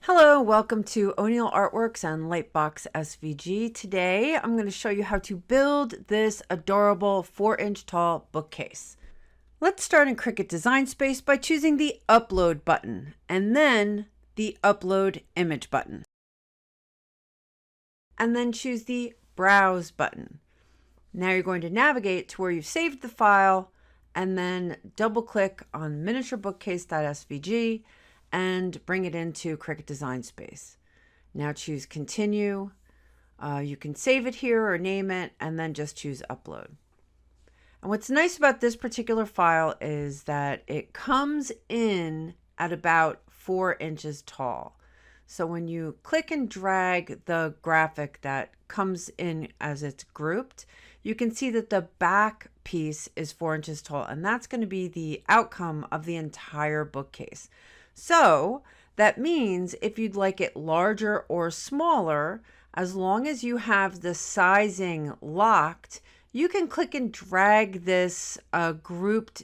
Hello, welcome to O'Neill Artworks and Lightbox SVG. Today I'm going to show you how to build this adorable 4-inch tall bookcase. Let's start in Cricut Design Space by choosing the Upload button and then the Upload Image button. And then choose the Browse button. Now you're going to navigate to where you've saved the file and then double click on miniaturebookcase.svg and bring it into Cricut Design Space. Now choose Continue. You can save it here or name it and then just choose Upload. And what's nice about this particular file is that it comes in at about 4 inches tall. So when you click and drag the graphic that comes in as it's grouped, you can see that the back piece is 4 inches tall, and that's going to be the outcome of the entire bookcase. So that means if you'd like it larger or smaller, as long as you have the sizing locked, you can click and drag this grouped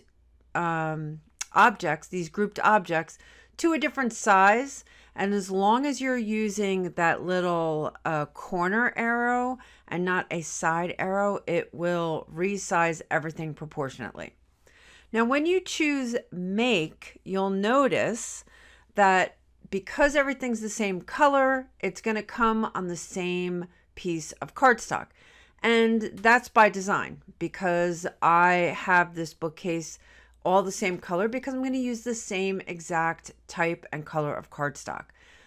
objects, these grouped objects, to a different size. And as long as you're using that little corner arrow and not a side arrow, it will resize everything proportionately. Now, when you choose Make, you'll notice that because everything's the same color, it's going to come on the same piece of cardstock. And that's by design because I have this bookcase all the same color because I'm going to use the same exact type and color of cardstock.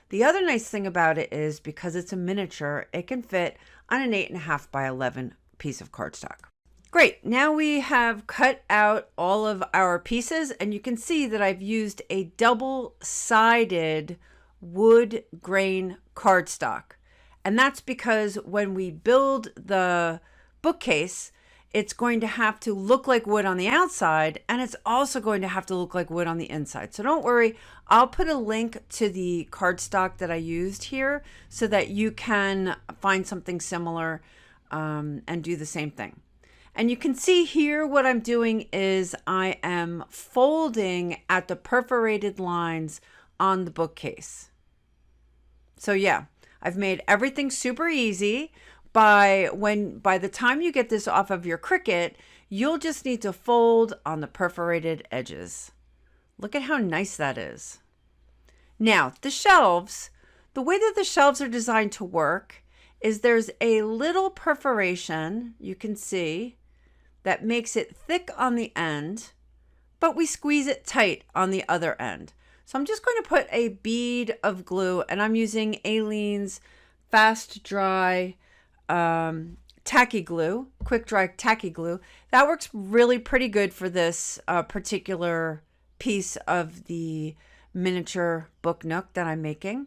The other nice thing about it is because it's a miniature, it can fit on an 8.5 by 11 piece of cardstock. Great, now we have cut out all of our pieces and you can see that I've used a double-sided wood grain cardstock. And that's because when we build the bookcase, it's going to have to look like wood on the outside and it's also going to have to look like wood on the inside. So don't worry, I'll put a link to the cardstock that I used here so that you can find something similar and do the same thing. And you can see here what I'm doing is I am folding at the perforated lines on the bookcase. So yeah, I've made everything super easy. By the time you get this off of your Cricut, you'll just need to fold on the perforated edges. Look at how nice that is. Now, the shelves, the way that the shelves are designed to work is there's a little perforation, you can see, that makes it thick on the end, but we squeeze it tight on the other end. So I'm just going to put a bead of glue, and I'm using Aleene's Fast Dry tacky glue, quick dry tacky glue. That works really pretty good for this particular piece of the miniature book Nook that I'm making.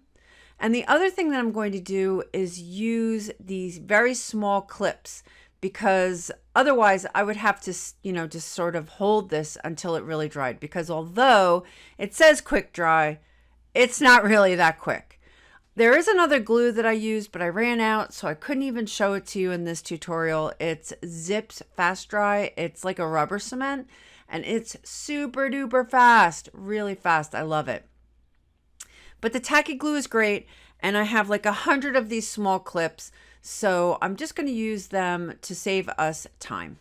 And the other thing that I'm going to do is use these very small clips because otherwise I would have to, just sort of hold this until it really dried, because although it says quick dry, it's not really that quick. There is another glue that I used, but I ran out, so I couldn't even show it to you in this tutorial. It's Zip's Fast Dry. It's like a rubber cement, and it's super duper fast, really fast. I love it. But the tacky glue is great, and I have like 100 of these small clips, so I'm just going to use them to save us time.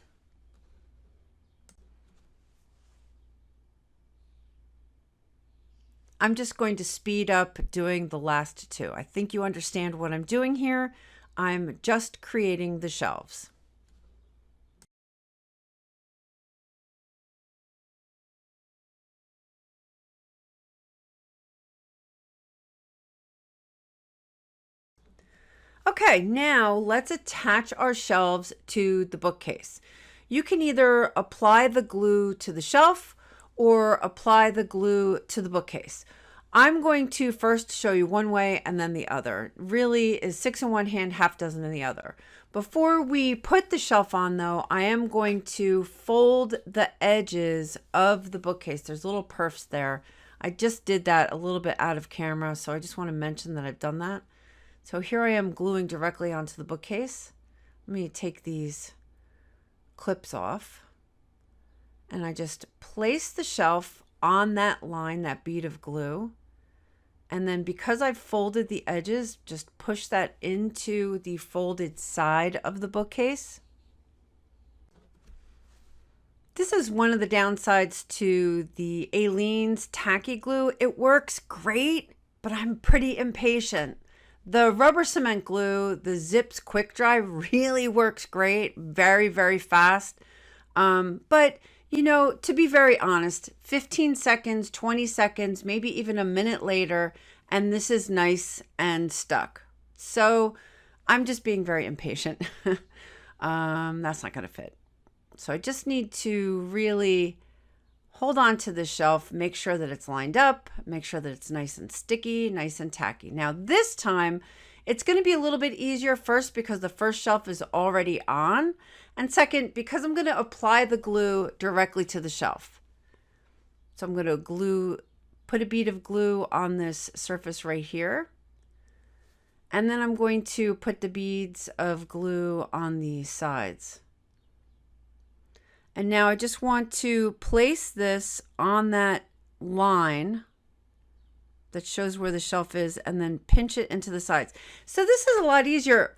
I'm just going to speed up doing the last two. I think you understand what I'm doing here. I'm just creating the shelves. Okay, now let's attach our shelves to the bookcase. You can either apply the glue to the shelf or apply the glue to the bookcase. I'm going to first show you one way and then the other. Really is 6 in one hand, half dozen in the other. Before we put the shelf on though, I am going to fold the edges of the bookcase. There's little perfs there. I just did that a little bit out of camera, so I just want to mention that I've done that. So here I am gluing directly onto the bookcase. Let me take these clips off. And I just place the shelf on that line, that bead of glue. And then because I've folded the edges, just push that into the folded side of the bookcase. This is one of the downsides to the Aleene's tacky glue. It works great, but I'm pretty impatient. The rubber cement glue, the Zips Quick Dry, really works great, very, very fast. But you know, to be very honest, 15 seconds, 20 seconds, maybe even a minute later, and this is nice and stuck. So I'm just being very impatient. That's not going to fit. So I just need to really hold on to the shelf, make sure that it's lined up, make sure that it's nice and sticky, nice and tacky. Now this time, it's going to be a little bit easier first because the first shelf is already on. And second, because I'm going to apply the glue directly to the shelf. So I'm going to put a bead of glue on this surface right here. And then I'm going to put the beads of glue on the sides. And now I just want to place this on that line that shows where the shelf is and then pinch it into the sides. So this is a lot easier.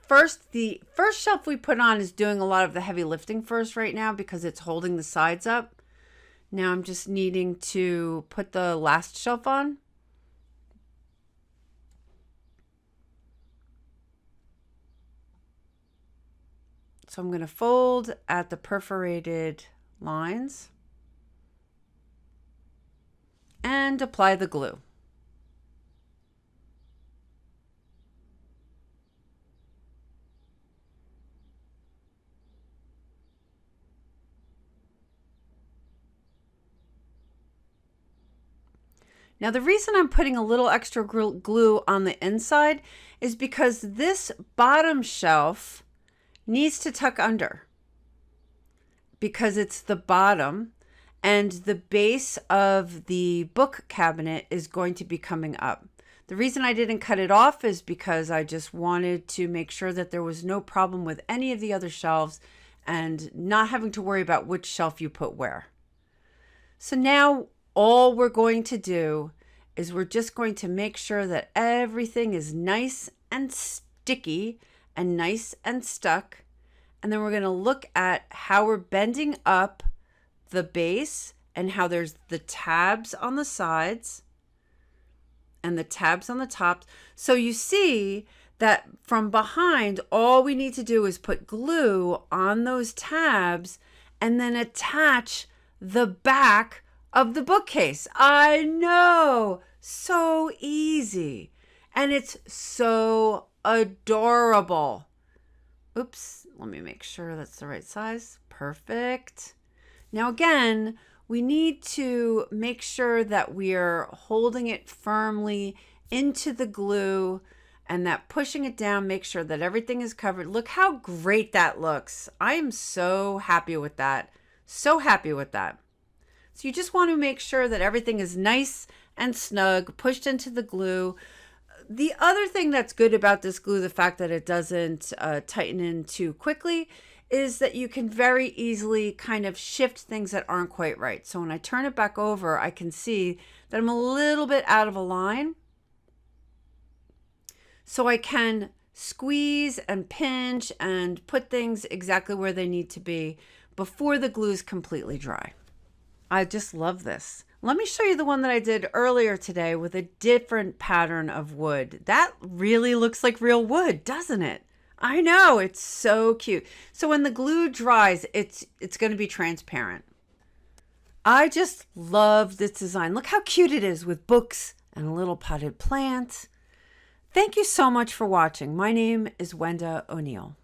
The first shelf we put on is doing a lot of the heavy lifting first right now because it's holding the sides up. Now I'm just needing to put the last shelf on. So I'm going to fold at the perforated lines and apply the glue. Now the reason I'm putting a little extra glue on the inside is because this bottom shelf needs to tuck under because it's the bottom and the base of the book cabinet is going to be coming up. The reason I didn't cut it off is because I just wanted to make sure that there was no problem with any of the other shelves and not having to worry about which shelf you put where. So now all we're going to do is we're just going to make sure that everything is nice and sticky and nice and stuck. And then we're going to look at how we're bending up the base and how there's the tabs on the sides and the tabs on the top. So you see that from behind, all we need to do is put glue on those tabs and then attach the back of the bookcase. I know, so easy. And it's so adorable. Oops, let me make sure that's the right size. Perfect. Now again, we need to make sure that we're holding it firmly into the glue and that pushing it down, make sure that everything is covered. Look how great that looks. I am so happy with that. So happy with that. So you just want to make sure that everything is nice and snug, pushed into the glue. The other thing that's good about this glue, the fact that it doesn't tighten in too quickly, is that you can very easily kind of shift things that aren't quite right. So when I turn it back over, I can see that I'm a little bit out of a line. So I can squeeze and pinch and put things exactly where they need to be before the glue is completely dry. I just love this. Let me show you the one that I did earlier today with a different pattern of wood. That really looks like real wood, doesn't it? I know, it's so cute. So when the glue dries, it's going to be transparent. I just love this design. Look how cute it is with books and a little potted plant. Thank you so much for watching. My name is Wenda O'Neill.